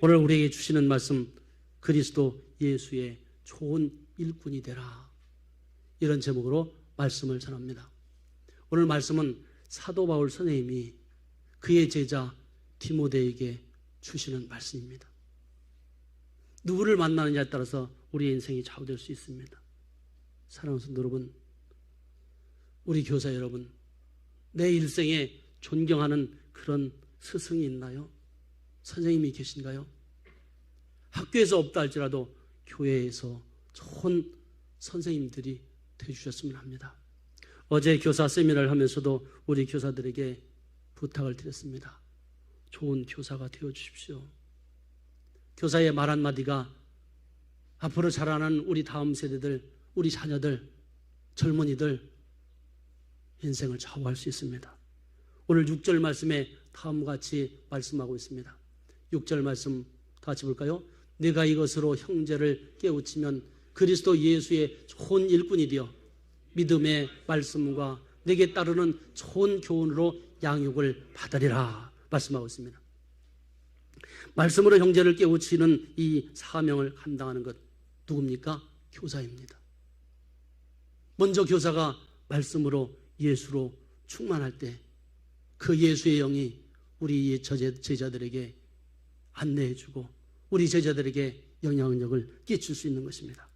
오늘 우리에게 주시는 말씀, 그리스도 예수의 좋은 일꾼이 되라, 이런 제목으로 말씀을 전합니다. 오늘 말씀은 사도 바울 선생님이 그의 제자 디모데에게 주시는 말씀입니다. 누구를 만나느냐에 따라서 우리의 인생이 좌우될 수 있습니다. 사랑하는 성도 여러분, 우리 교사 여러분, 내 일생에 존경하는 그런 스승이 있나요? 선생님이 계신가요? 학교에서 없다 할지라도 교회에서 좋은 선생님들이 되어주셨으면 합니다. 어제 교사 세미나를 하면서도 우리 교사들에게 부탁을 드렸습니다. 좋은 교사가 되어주십시오. 교사의 말 한마디가 앞으로 자라는 우리 다음 세대들, 우리 자녀들, 젊은이들 인생을 좌우할 수 있습니다. 오늘 6절 말씀에 다음과 같이 말씀하고 있습니다. 6절 말씀 다 같이 볼까요? 내가 이것으로 형제를 깨우치면 그리스도 예수의 좋은 일꾼이 되어 믿음의 말씀과 내게 따르는 좋은 교훈으로 양육을 받으리라 말씀하고 있습니다. 말씀으로 형제를 깨우치는 이 사명을 감당하는 것 누굽니까? 교사입니다. 먼저 교사가 말씀으로 예수로 충만할 때 그 예수의 영이 우리 제자들에게 안내해주고 우리 제자들에게 영향력을 끼칠 수 있는 것입니다.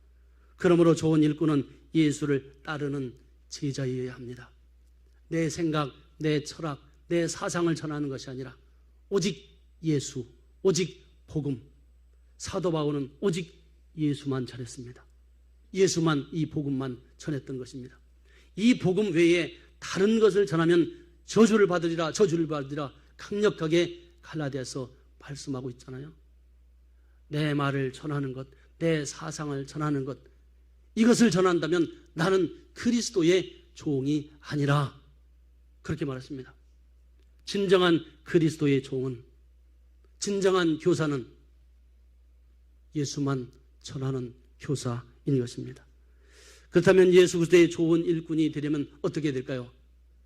그러므로 좋은 일꾼은 예수를 따르는 제자이어야 합니다. 내 생각, 내 철학, 내 사상을 전하는 것이 아니라 오직 예수, 오직 복음. 사도 바울은 오직 예수만 전했습니다. 예수만, 이 복음만 전했던 것입니다. 이 복음 외에 다른 것을 전하면 저주를 받으리라, 저주를 받으리라 강력하게 갈라디아서 말씀하고 있잖아요. 내 말을 전하는 것, 내 사상을 전하는 것, 이것을 전한다면 나는 그리스도의 종이 아니라, 그렇게 말했습니다. 진정한 그리스도의 종은, 진정한 교사는 예수만 전하는 교사인 것입니다. 그렇다면 예수 그리스도의 좋은 일꾼이 되려면 어떻게 될까요?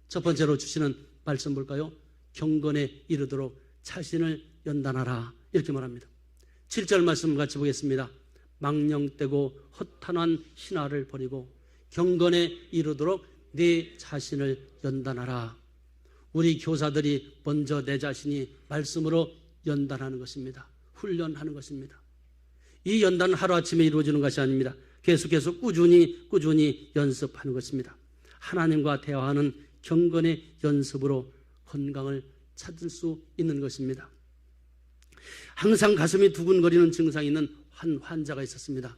첫 번째로 주시는 말씀 볼까요? 경건에 이르도록 자신을 연단하라, 이렇게 말합니다. 7절 말씀 같이 보겠습니다. 망령되고 허탄한 신화를 버리고 경건에 이르도록 내 자신을 연단하라. 우리 교사들이 먼저 내 자신이 말씀으로 연단하는 것입니다. 훈련하는 것입니다. 이 연단은 하루아침에 이루어지는 것이 아닙니다. 계속해서 꾸준히 연습하는 것입니다. 하나님과 대화하는 경건의 연습으로 건강을 찾을 수 있는 것입니다. 항상 가슴이 두근거리는 증상이 있는 한 환자가 있었습니다.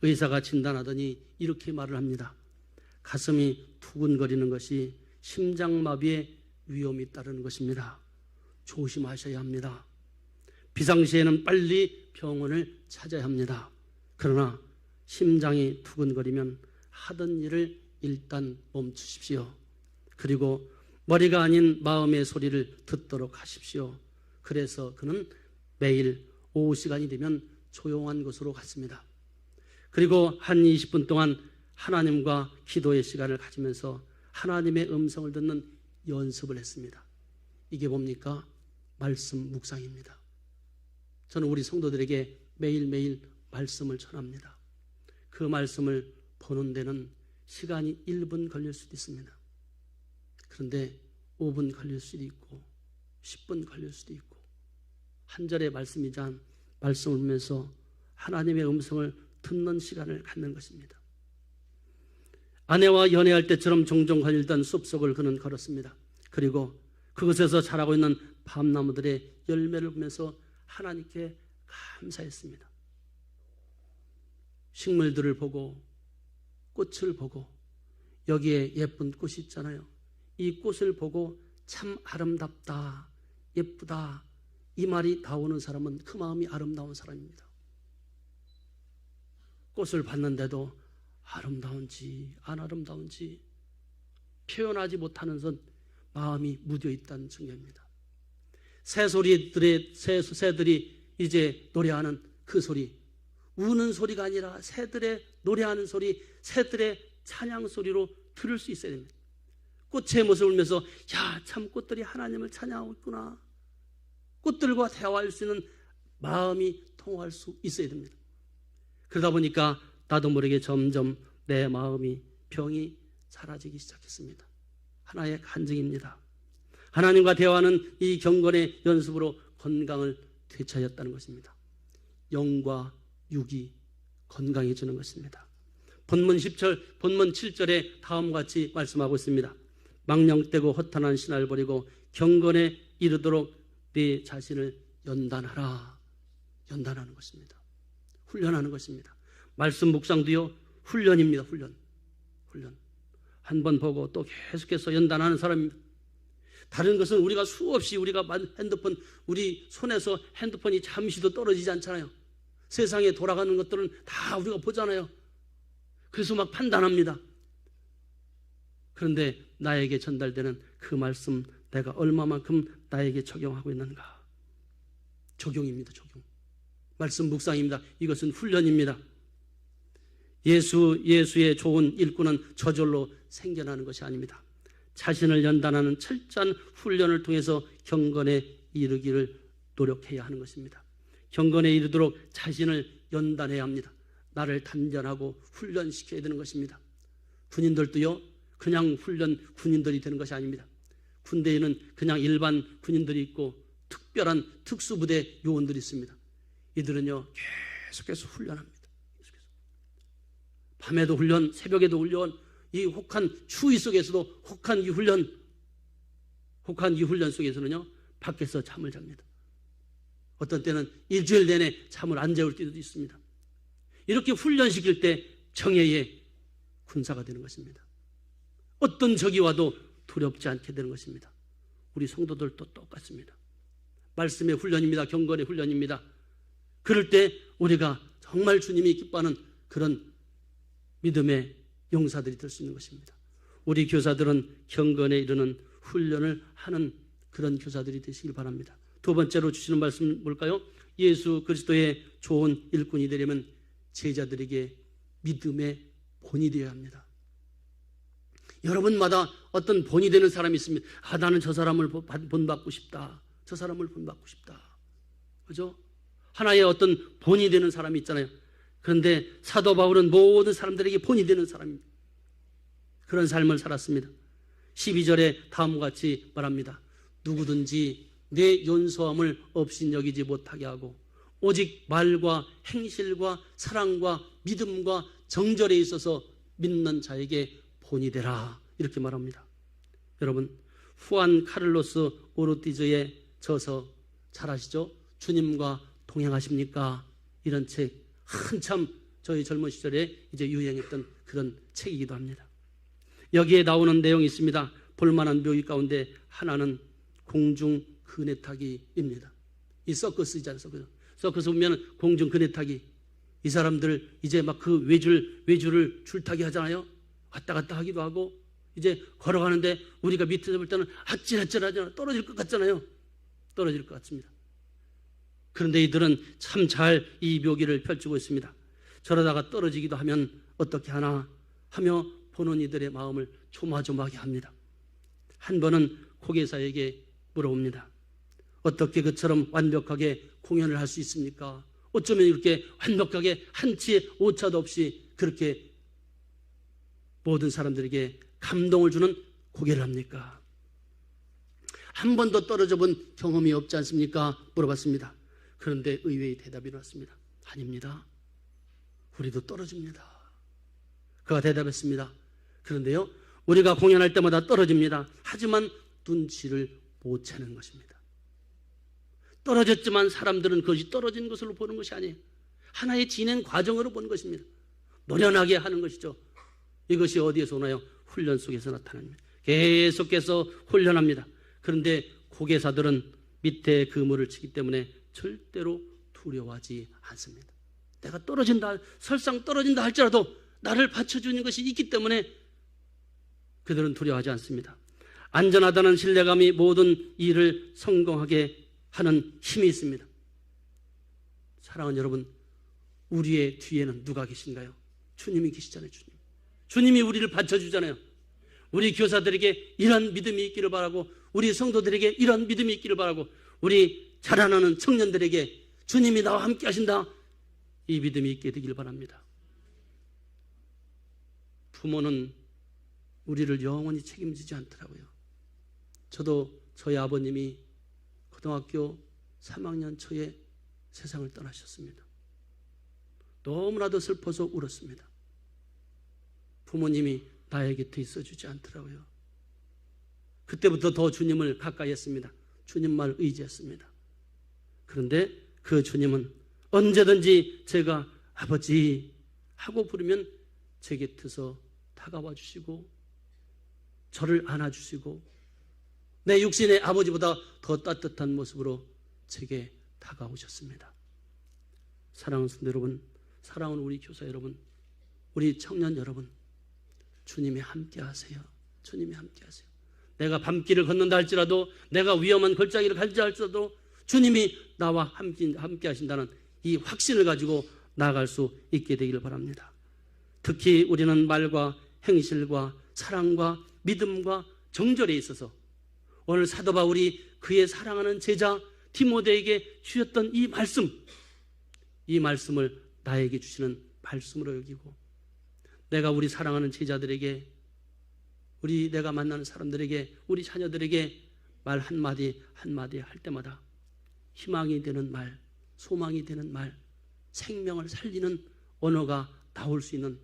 의사가 진단하더니 이렇게 말을 합니다. 가슴이 두근거리는 것이 심장마비의 위험이 따르는 것입니다. 조심하셔야 합니다. 비상시에는 빨리 병원을 찾아야 합니다. 그러나 심장이 두근거리면 하던 일을 일단 멈추십시오. 그리고 머리가 아닌 마음의 소리를 듣도록 하십시오. 그래서 그는 매일 오후 시간이 되면 조용한 곳으로 갔습니다. 그리고 한 20분 동안 하나님과 기도의 시간을 가지면서 하나님의 음성을 듣는 연습을 했습니다. 이게 뭡니까? 말씀 묵상입니다. 저는 우리 성도들에게 매일매일 말씀을 전합니다. 그 말씀을 보는 데는 시간이 1분 걸릴 수도 있습니다. 그런데 5분 걸릴 수도 있고 10분 걸릴 수도 있고 한 절의 말씀이자 말씀을 보면서 하나님의 음성을 듣는 시간을 갖는 것입니다. 아내와 연애할 때처럼 종종 걸리던 숲속을 그는 걸었습니다. 그리고 그곳에서 자라고 있는 밤나무들의 열매를 보면서 하나님께 감사했습니다. 식물들을 보고 꽃을 보고 여기에 예쁜 꽃이 있잖아요. 이 꽃을 보고 참 아름답다, 예쁘다, 이 말이 나오는 사람은 그 마음이 아름다운 사람입니다. 꽃을 봤는데도 아름다운지 안 아름다운지 표현하지 못하는 선 마음이 묻어있다는 증거입니다. 새들이 이제 노래하는 그 소리, 우는 소리가 아니라 새들의 노래하는 소리, 새들의 찬양 소리로 들을 수 있어야 됩니다. 꽃의 모습을 보면서 야, 참 꽃들이 하나님을 찬양하고 있구나. 꽃들과 대화할 수 있는 마음이 통할 수 있어야 됩니다. 그러다 보니까 나도 모르게 점점 내 마음이 병이 사라지기 시작했습니다. 하나의 간증입니다. 하나님과 대화하는 이 경건의 연습으로 건강을 되찾았다는 것입니다. 영과 육이 건강해지는 것입니다. 본문 7절에 다음과 같이 말씀하고 있습니다. 망령되고 허탄한 신화를 버리고 경건에 이르도록 네 자신을 연단하라. 연단하는 것입니다. 훈련하는 것입니다. 말씀 묵상도요, 훈련입니다. 훈련. 한 번 보고 또 계속해서 연단하는 사람입니다. 다른 것은 우리가 수없이 우리가 핸드폰, 우리 손에서 핸드폰이 잠시도 떨어지지 않잖아요. 세상에 돌아가는 것들은 다 우리가 보잖아요. 그래서 막 판단합니다. 그런데 나에게 전달되는 그 말씀, 내가 얼마만큼 나에게 적용하고 있는가? 적용입니다. 적용. 말씀 묵상입니다. 이것은 훈련입니다. 예수의 좋은 일꾼은 저절로 생겨나는 것이 아닙니다. 자신을 연단하는 철저한 훈련을 통해서 경건에 이르기를 노력해야 하는 것입니다. 경건에 이르도록 자신을 연단해야 합니다. 나를 단련하고 훈련시켜야 되는 것입니다. 군인들도요, 그냥 군인들이 되는 것이 아닙니다. 군대에는 그냥 일반 군인들이 있고 특별한 특수부대 요원들이 있습니다. 이들은요, 계속해서 훈련합니다. 계속해서. 밤에도 훈련, 새벽에도 훈련, 이 혹한 추위 속에서도 혹한 이 훈련 속에서는요, 밖에서 잠을 잡니다. 어떤 때는 일주일 내내 잠을 안 재울 때도 있습니다. 이렇게 훈련시킬 때 정예의 군사가 되는 것입니다. 어떤 적이 와도 두렵지 않게 되는 것입니다. 우리 성도들도 똑같습니다. 말씀의 훈련입니다. 경건의 훈련입니다. 그럴 때 우리가 정말 주님이 기뻐하는 그런 믿음의 용사들이 될 수 있는 것입니다. 우리 교사들은 경건에 이르는 훈련을 하는 그런 교사들이 되시길 바랍니다. 두 번째로 주시는 말씀 뭘까요? 예수 그리스도의 좋은 일꾼이 되려면 제자들에게 믿음의 본이 되어야 합니다. 여러분마다 어떤 본이 되는 사람이 있습니다. 나는 저 사람을 본받고 싶다. 저 사람을 본받고 싶다. 그죠? 하나의 어떤 본이 되는 사람이 있잖아요. 그런데 사도 바울은 모든 사람들에게 본이 되는 사람입니다. 그런 삶을 살았습니다. 12절에 다음과 같이 말합니다. 누구든지 내 연소함을 없인 여기지 못하게 하고 오직 말과 행실과 사랑과 믿음과 정절에 있어서 믿는 자에게 본이 되라. 이렇게 말합니다. 여러분, 후안 카를로스 오르티즈의 저서 잘 아시죠? 주님과 동행하십니까? 이런 책 한참 저희 젊은 시절에 이제 유행했던 그런 책이기도 합니다. 여기에 나오는 내용이 있습니다. 볼만한 묘기 가운데 하나는 공중 그네타기입니다. 이 서커스이잖아요. 서커스 보면 공중 그네타기. 이 사람들 이제 막 그 외줄을 줄타기 하잖아요. 왔다 갔다 하기도 하고 이제 걸어가는데 우리가 밑에서 볼 때는 아찔아찔하잖아요. 떨어질 것 같잖아요. 떨어질 것 같습니다. 그런데 이들은 참 잘 이 묘기를 펼치고 있습니다. 저러다가 떨어지기도 하면 어떻게 하나 하며 보는 이들의 마음을 조마조마하게 합니다. 한 번은 고개사에게 물어봅니다. 어떻게 그처럼 완벽하게 공연을 할 수 있습니까? 어쩌면 이렇게 완벽하게 한치의 오차도 없이 그렇게 모든 사람들에게 감동을 주는 고개를 합니까? 한 번도 떨어져 본 경험이 없지 않습니까? 물어봤습니다. 그런데 의외의 대답이 나왔습니다. 아닙니다. 우리도 떨어집니다. 그가 대답했습니다. 그런데요, 우리가 공연할 때마다 떨어집니다. 하지만 눈치를 못 채는 것입니다. 떨어졌지만 사람들은 그것이 떨어진 것으로 보는 것이 아니에요. 하나의 진행 과정으로 보는 것입니다. 노련하게 하는 것이죠. 이것이 어디에서 오나요? 훈련 속에서 나타납니다. 계속해서 훈련합니다. 그런데 고개사들은 밑에 그물을 치기 때문에 절대로 두려워하지 않습니다. 내가 떨어진다, 설상 떨어진다 할지라도 나를 받쳐주는 것이 있기 때문에 그들은 두려워하지 않습니다. 안전하다는 신뢰감이 모든 일을 성공하게 하는 힘이 있습니다. 사랑하는 여러분, 우리의 뒤에는 누가 계신가요? 주님이 계시잖아요. 주님이 우리를 받쳐주잖아요. 우리 교사들에게 이런 믿음이 있기를 바라고, 우리 성도들에게 이런 믿음이 있기를 바라고, 우리 자라나는 청년들에게 주님이 나와 함께 하신다. 이 믿음이 있게 되길 바랍니다. 부모는 우리를 영원히 책임지지 않더라고요. 저도 저희 아버님이 고등학교 3학년 초에 세상을 떠나셨습니다. 너무나도 슬퍼서 울었습니다. 부모님이 나의 곁에 있어주지 않더라고요. 그때부터 더 주님을 가까이 했습니다. 주님만 의지했습니다. 그런데 그 주님은 언제든지 제가 아버지 하고 부르면 제 곁에서 다가와 주시고 저를 안아주시고 내 육신의 아버지보다 더 따뜻한 모습으로 제게 다가오셨습니다. 사랑하는 성도 여러분, 사랑하는 우리 교사 여러분, 우리 청년 여러분, 주님이 함께 하세요. 주님이 함께 하세요. 내가 밤길을 걷는다 할지라도, 내가 위험한 골짜기를 갈지 할지라도 주님이 나와 함께 하신다는 이 확신을 가지고 나아갈 수 있게 되기를 바랍니다. 특히 우리는 말과 행실과 사랑과 믿음과 정절에 있어서 오늘 사도 바울이 그의 사랑하는 제자 디모데에게 주셨던 이 말씀을 나에게 주시는 말씀으로 여기고, 내가 우리 사랑하는 제자들에게, 내가 만나는 사람들에게, 우리 자녀들에게 말 한마디 한마디 할 때마다 희망이 되는 말, 소망이 되는 말, 생명을 살리는 언어가 나올 수 있는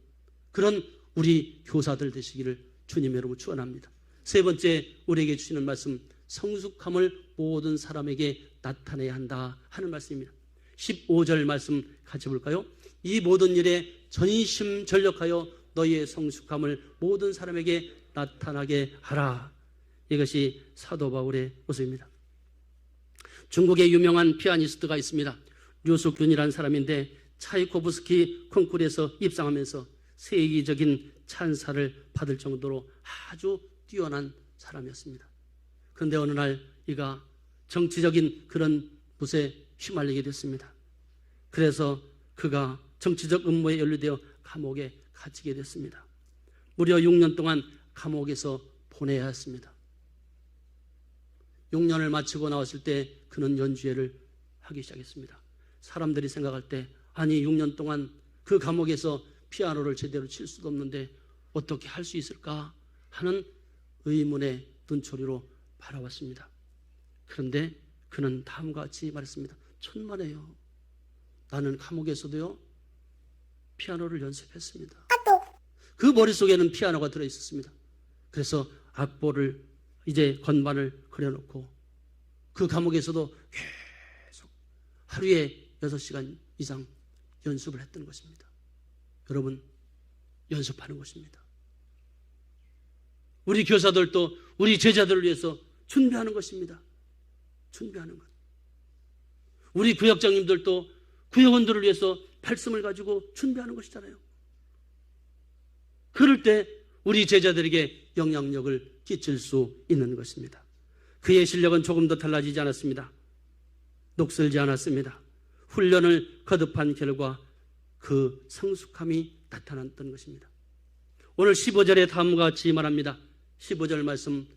그런 우리 교사들 되시기를 주님 여러분 축원합니다. 세 번째 우리에게 주시는 말씀, 성숙함을 모든 사람에게 나타내야 한다 하는 말씀입니다. 15절 말씀 같이 볼까요? 이 모든 일에 전심전력하여 너희의 성숙함을 모든 사람에게 나타나게 하라. 이것이 사도 바울의 모습입니다. 중국의 유명한 피아니스트가 있습니다. 류숙균이라는 사람인데 차이코프스키 콩쿠르에서 입상하면서 세계적인 찬사를 받을 정도로 아주 뛰어난 사람이었습니다. 그런데 어느 날 이가 정치적인 그런 붓에 휘말리게 됐습니다. 그래서 그가 정치적 음모에 연루되어 감옥에 갇히게 됐습니다. 무려 6년 동안 감옥에서 보내야 했습니다. 6년을 마치고 나왔을 때 그는 연주회를 하기 시작했습니다. 사람들이 생각할 때, 아니 6년 동안 그 감옥에서 피아노를 제대로 칠 수도 없는데 어떻게 할 수 있을까 하는 의문의 눈초리로 바라봤습니다. 그런데 그는 다음과 같이 말했습니다. 천만에요. 나는 감옥에서도요 피아노를 연습했습니다. 그 머릿속에는 피아노가 들어있었습니다. 그래서 악보를 이제 건반을 그려놓고 그 감옥에서도 계속 하루에 6시간 이상 연습을 했던 것입니다. 여러분, 연습하는 것입니다. 우리 교사들도 우리 제자들을 위해서 준비하는 것입니다. 준비하는 것. 우리 구역장님들도 구역원들을 위해서 말씀을 가지고 준비하는 것이잖아요. 그럴 때 우리 제자들에게 영향력을 끼칠 수 있는 것입니다. 그의 실력은 조금도 달라지지 않았습니다. 녹슬지 않았습니다. 훈련을 거듭한 결과 그 성숙함이 나타났던 것입니다. 오늘 15절에 다음과 같이 말합니다. 15절 말씀,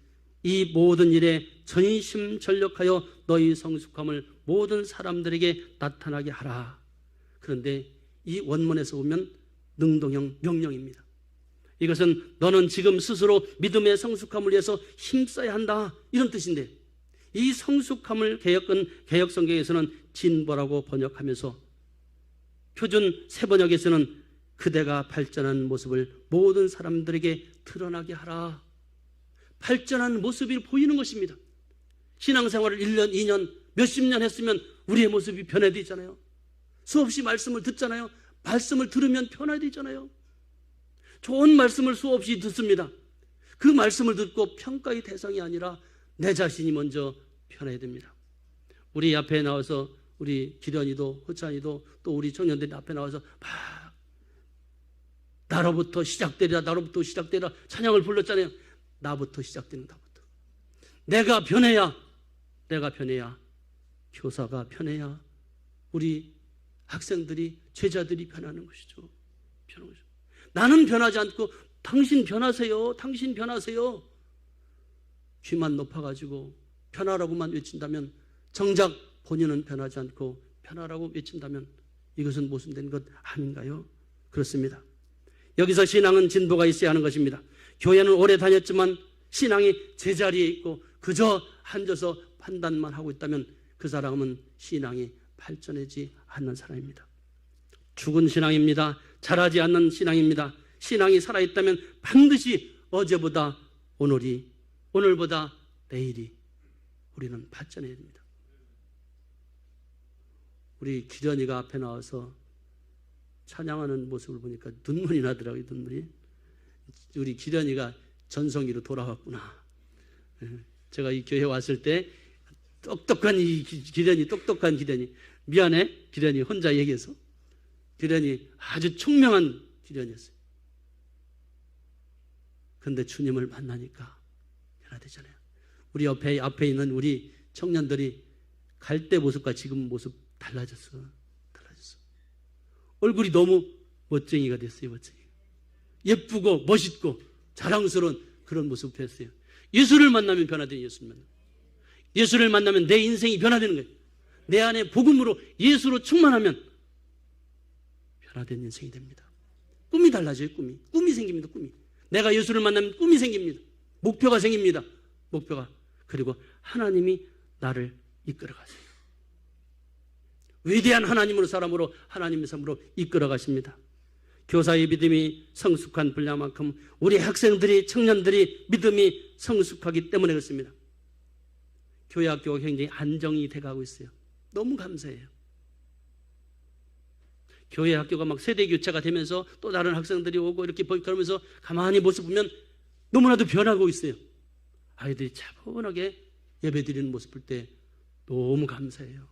이 모든 일에 전심전력하여 너희 성숙함을 모든 사람들에게 나타나게 하라. 그런데 이 원문에서 보면 능동형 명령입니다. 이것은 너는 지금 스스로 믿음의 성숙함을 위해서 힘써야 한다, 이런 뜻인데, 이 성숙함을 개역성경에서는 진보라고 번역하면서 표준 새번역에서는 그대가 발전한 모습을 모든 사람들에게 드러나게 하라. 발전한 모습이 보이는 것입니다. 신앙생활을 1년, 2년, 몇십 년 했으면 우리의 모습이 변화되잖아요. 수없이 말씀을 듣잖아요. 말씀을 들으면 변화되잖아요. 좋은 말씀을 수없이 듣습니다. 그 말씀을 듣고 평가의 대상이 아니라 내 자신이 먼저 변해야 됩니다. 우리 앞에 나와서 우리 기련이도 허찬이도 또 우리 청년들이 앞에 나와서 막 나로부터 시작되리라, 나로부터 시작되리라 찬양을 불렀잖아요. 나부터 시작되는, 나부터. 내가 변해야 교사가 변해야 우리 학생들이, 제자들이 변하는 것이죠. 변하는 것이죠. 나는 변하지 않고 당신 변하세요, 당신 변하세요. 귀만 높아가지고 변하라고만 외친다면 정작 본인은 변하지 않고 변화라고 외친다면 이것은 모순된 것 아닌가요? 그렇습니다. 여기서 신앙은 진보가 있어야 하는 것입니다. 교회는 오래 다녔지만 신앙이 제자리에 있고 그저 앉아서 판단만 하고 있다면 그 사람은 신앙이 발전하지 않는 사람입니다. 죽은 신앙입니다. 자라지 않는 신앙입니다. 신앙이 살아있다면 반드시 어제보다 오늘이, 오늘보다 내일이 우리는 발전해야 됩니다. 우리 기련이가 앞에 나와서 찬양하는 모습을 보니까 눈물이 나더라고요. 눈물이. 우리 기련이가 전성기로 돌아왔구나. 제가 이 교회 왔을 때 똑똑한 이 기련이, 똑똑한 기련이, 미안해 기련이 혼자 얘기해서, 기련이 아주 총명한 기련이었어요. 그런데 주님을 만나니까 변화되잖아요. 우리 앞에 있는 우리 청년들이 갈 때 모습과 지금 모습 달라졌어. 얼굴이 너무 멋쟁이가 됐어요. 멋쟁이. 예쁘고 멋있고 자랑스러운 그런 모습을 뺐어요. 예수를 만나면 변화되는, 예수를 만나면. 예수를 만나면 내 인생이 변화되는 거예요. 내 안에 복음으로 예수로 충만하면 변화된 인생이 됩니다. 꿈이 달라져요. 꿈이 생깁니다. 꿈이. 내가 예수를 만나면 꿈이 생깁니다. 목표가 생깁니다. 목표가. 그리고 하나님이 나를 이끌어 가세요. 위대한 하나님으로, 사람으로, 하나님의 삶으로 이끌어 가십니다. 교사의 믿음이 성숙한 분량만큼 우리 학생들이, 청년들이 믿음이 성숙하기 때문에 그렇습니다. 교회 학교가 굉장히 안정이 돼가고 있어요. 너무 감사해요. 교회 학교가 막 세대 교체가 되면서 또 다른 학생들이 오고 이렇게 그러면서 가만히 모습 보면 너무나도 변하고 있어요. 아이들이 차분하게 예배 드리는 모습 볼 때 너무 감사해요.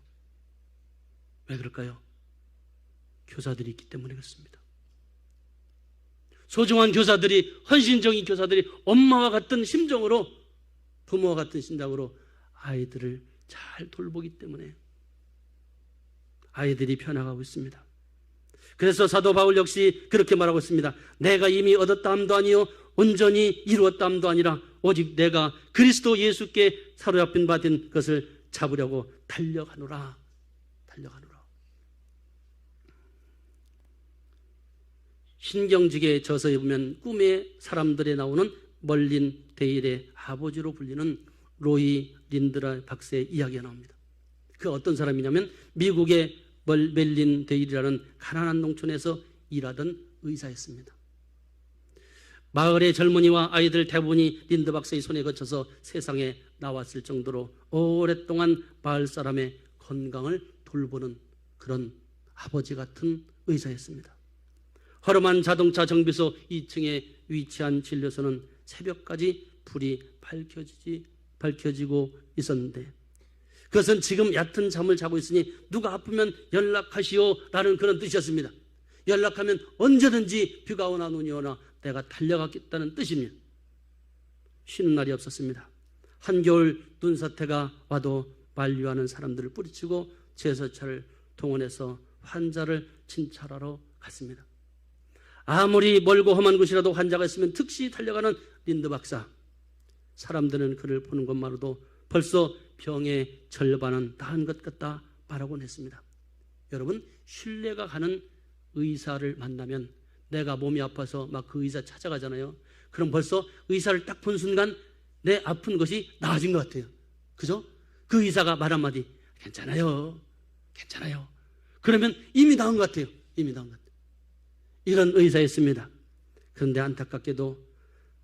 왜 그럴까요? 교사들이 있기 때문에 그렇습니다. 소중한 교사들이, 헌신적인 교사들이 엄마와 같은 심정으로, 부모와 같은 심정으로 아이들을 잘 돌보기 때문에 아이들이 변화하고 있습니다. 그래서 사도 바울 역시 그렇게 말하고 있습니다. 내가 이미 얻었다함도 아니요 온전히 이루었다함도 아니라 오직 내가 그리스도 예수께 사로잡힌 바 된 것을 잡으려고 달려가노라. 신경직의 저서에 보면 꿈의 사람들에 나오는 멀린 데일의 아버지로 불리는 로이 린드라 박사의 이야기가 나옵니다. 그 어떤 사람이냐면 미국의 멜린 데일이라는 가난한 농촌에서 일하던 의사였습니다. 마을의 젊은이와 아이들 대부분이 린드 박사의 손에 거쳐서 세상에 나왔을 정도로 오랫동안 마을 사람의 건강을 돌보는 그런 아버지 같은 의사였습니다. 허름한 자동차 정비소 2층에 위치한 진료소는 새벽까지 불이 밝혀지고 있었는데 그것은 지금 얕은 잠을 자고 있으니 누가 아프면 연락하시오 라는 그런 뜻이었습니다. 연락하면 언제든지 비가 오나 눈이 오나 내가 달려가겠다는 뜻입니다. 쉬는 날이 없었습니다. 한겨울 눈사태가 와도 만류하는 사람들을 뿌리치고 제서차를 동원해서 환자를 진찰하러 갔습니다. 아무리 멀고 험한 곳이라도 환자가 있으면 즉시 달려가는 린드 박사. 사람들은 그를 보는 것만으로도 벌써 병의 절반은 나은 것 같다 말하곤 했습니다. 여러분, 신뢰가 가는 의사를 만나면 내가 몸이 아파서 막 그 의사 찾아가잖아요. 그럼 벌써 의사를 딱 본 순간 내 아픈 것이 나아진 것 같아요. 그죠? 그 의사가 말 한마디 괜찮아요. 그러면 이미 나은 것 같아요. 이런 의사였습니다. 그런데 안타깝게도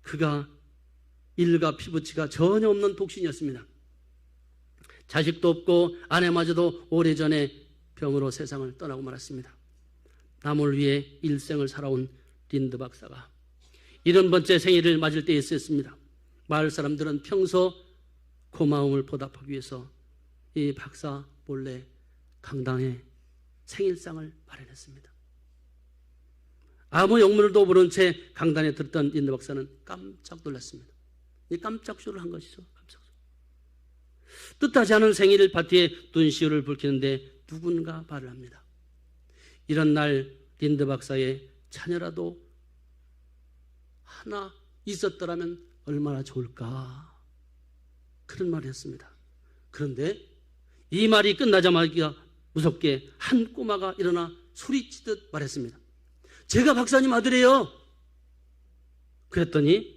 그가 일가 피부치가 전혀 없는 독신이었습니다. 자식도 없고 아내마저도 오래전에 병으로 세상을 떠나고 말았습니다. 남을 위해 일생을 살아온 린드 박사가 70번째 생일을 맞을 때에 있었습니다. 마을 사람들은 평소 고마움을 보답하기 위해서 이 박사 몰래 강당에 생일상을 마련했습니다. 아무 영문을도 모른 채 강단에 들었던 린드 박사는 깜짝 놀랐습니다. 깜짝 쇼를 한 것이죠. 뜻하지 않은 생일 파티에 눈시울을 붉히는데 누군가 말을 합니다. 이런 날 린드 박사의 자녀라도 하나 있었더라면 얼마나 좋을까, 그런 말을 했습니다. 그런데 이 말이 끝나자마자 무섭게 한 꼬마가 일어나 소리치듯 말했습니다. 제가 박사님 아들이에요. 그랬더니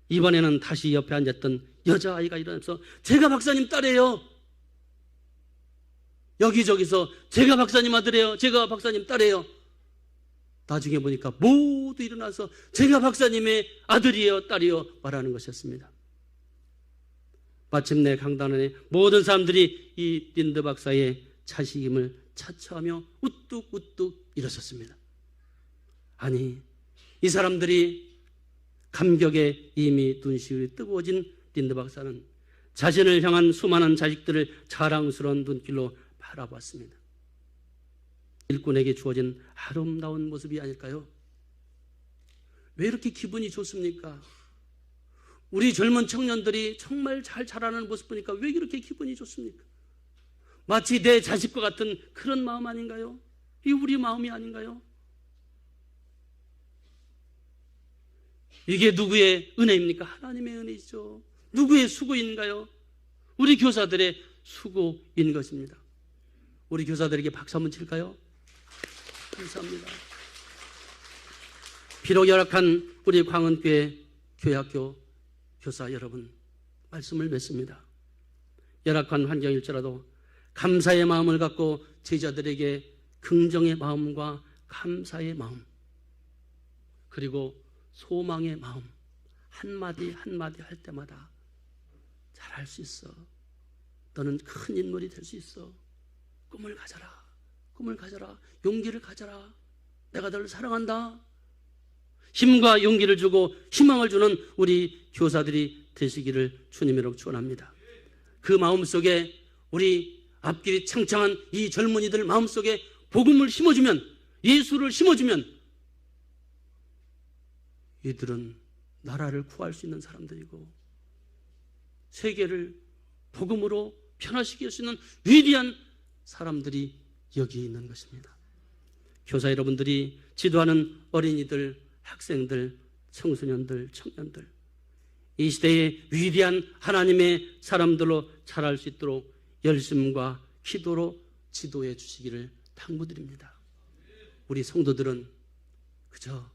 이번에는 다시 옆에 앉았던 여자아이가 일어나서 제가 박사님 딸이에요. 여기저기서 제가 박사님 아들이에요. 제가 박사님 딸이에요. 나중에 보니까 모두 일어나서 제가 박사님의 아들이에요, 딸이에요 말하는 것이었습니다. 마침내 강단원에 모든 사람들이 이 린드 박사의 자식임을 차처하며 우뚝우뚝 일어섰습니다. 아니, 이 사람들이 감격에 이미 눈시울이 뜨거워진 린드 박사는 자신을 향한 수많은 자식들을 자랑스러운 눈길로 바라봤습니다. 일꾼에게 주어진 아름다운 모습이 아닐까요? 왜 이렇게 기분이 좋습니까? 우리 젊은 청년들이 정말 잘 자라는 모습 보니까 왜 이렇게 기분이 좋습니까? 마치 내 자식과 같은 그런 마음 아닌가요? 이 우리 마음이 아닌가요? 이게 누구의 은혜입니까? 하나님의 은혜이죠. 누구의 수고인가요? 우리 교사들의 수고인 것입니다. 우리 교사들에게 박수 한번 칠까요? 감사합니다. 비록 열악한 우리 광원교회 교회학교 교사 여러분, 말씀을 맺습니다. 열악한 환경일지라도 감사의 마음을 갖고 제자들에게 긍정의 마음과 감사의 마음, 그리고 소망의 마음 한마디 한마디 할 때마다 잘할 수 있어. 너는 큰 인물이 될 수 있어. 꿈을 가져라. 꿈을 가져라. 용기를 가져라. 내가 너를 사랑한다. 힘과 용기를 주고 희망을 주는 우리 교사들이 되시기를 주님으로 축원합니다. 그 마음속에 우리 앞길이 창창한 이 젊은이들 마음속에 복음을 심어주면, 예수를 심어주면 이들은 나라를 구할 수 있는 사람들이고 세계를 복음으로 변화시킬 수 있는 위대한 사람들이 여기 있는 것입니다. 교사 여러분들이 지도하는 어린이들, 학생들, 청소년들, 청년들, 이 시대의 위대한 하나님의 사람들로 자랄 수 있도록 열심과 기도로 지도해 주시기를 당부드립니다. 우리 성도들은 그저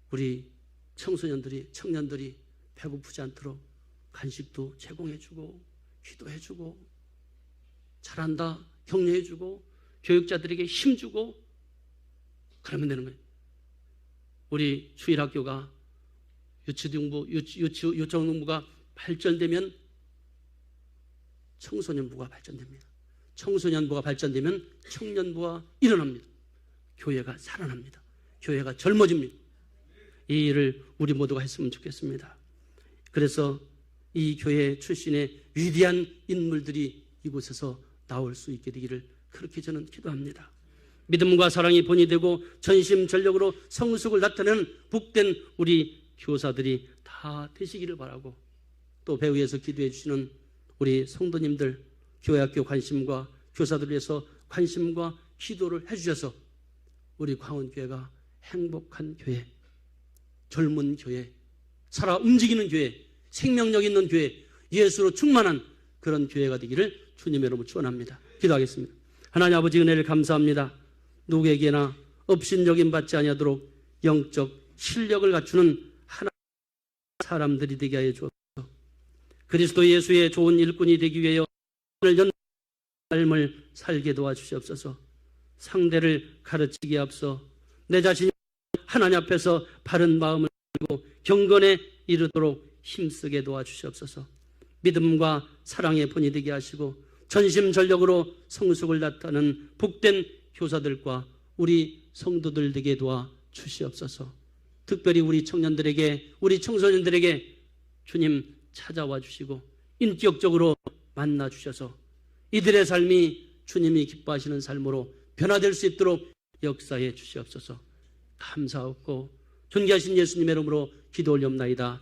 우리 청소년들이, 청년들이 배고프지 않도록 간식도 제공해주고 기도해주고 잘한다 격려해주고 교육자들에게 힘주고 그러면 되는 거예요. 우리 주일학교가 유치원부가 발전되면 청소년부가 발전됩니다. 청소년부가 발전되면 청년부가 일어납니다. 교회가 살아납니다. 교회가 젊어집니다. 이 일을 우리 모두가 했으면 좋겠습니다. 그래서 이 교회 출신의 위대한 인물들이 이곳에서 나올 수 있게 되기를 그렇게 저는 기도합니다. 믿음과 사랑이 본이 되고 전심전력으로 성숙을 나타내는 복된 우리 교사들이 다 되시기를 바라고, 또 배후에서 기도해 주시는 우리 성도님들, 교회학교 관심과 교사들을 위해서 관심과 기도를 해주셔서 우리 광원교회가 행복한 교회, 젊은 교회, 살아 움직이는 교회, 생명력 있는 교회, 예수로 충만한 그런 교회가 되기를 주님의 이름으로 축원합니다. 기도하겠습니다. 하나님 아버지, 은혜를 감사합니다. 누구에게나 업신여김 받지 아니하도록 영적 실력을 갖추는 하나님의 사람들이 되게 하여 주옵소서. 그리스도 예수의 좋은 일꾼이 되기 위하여 오늘 삶을 살게 도와주시옵소서. 상대를 가르치기에 앞서 내 자신이 하나님 앞에서 바른 마음을 가지고 경건에 이르도록 힘쓰게 도와주시옵소서. 믿음과 사랑의 본이 되게 하시고 전심전력으로 성숙을 나타내는 복된 교사들과 우리 성도들 되게 도와주시옵소서. 특별히 우리 청년들에게, 우리 청소년들에게 주님 찾아와 주시고 인격적으로 만나 주셔서 이들의 삶이 주님이 기뻐하시는 삶으로 변화될 수 있도록 역사해 주시옵소서. 감사하고 존귀하신 예수님의 이름으로 기도 올리옵나이다.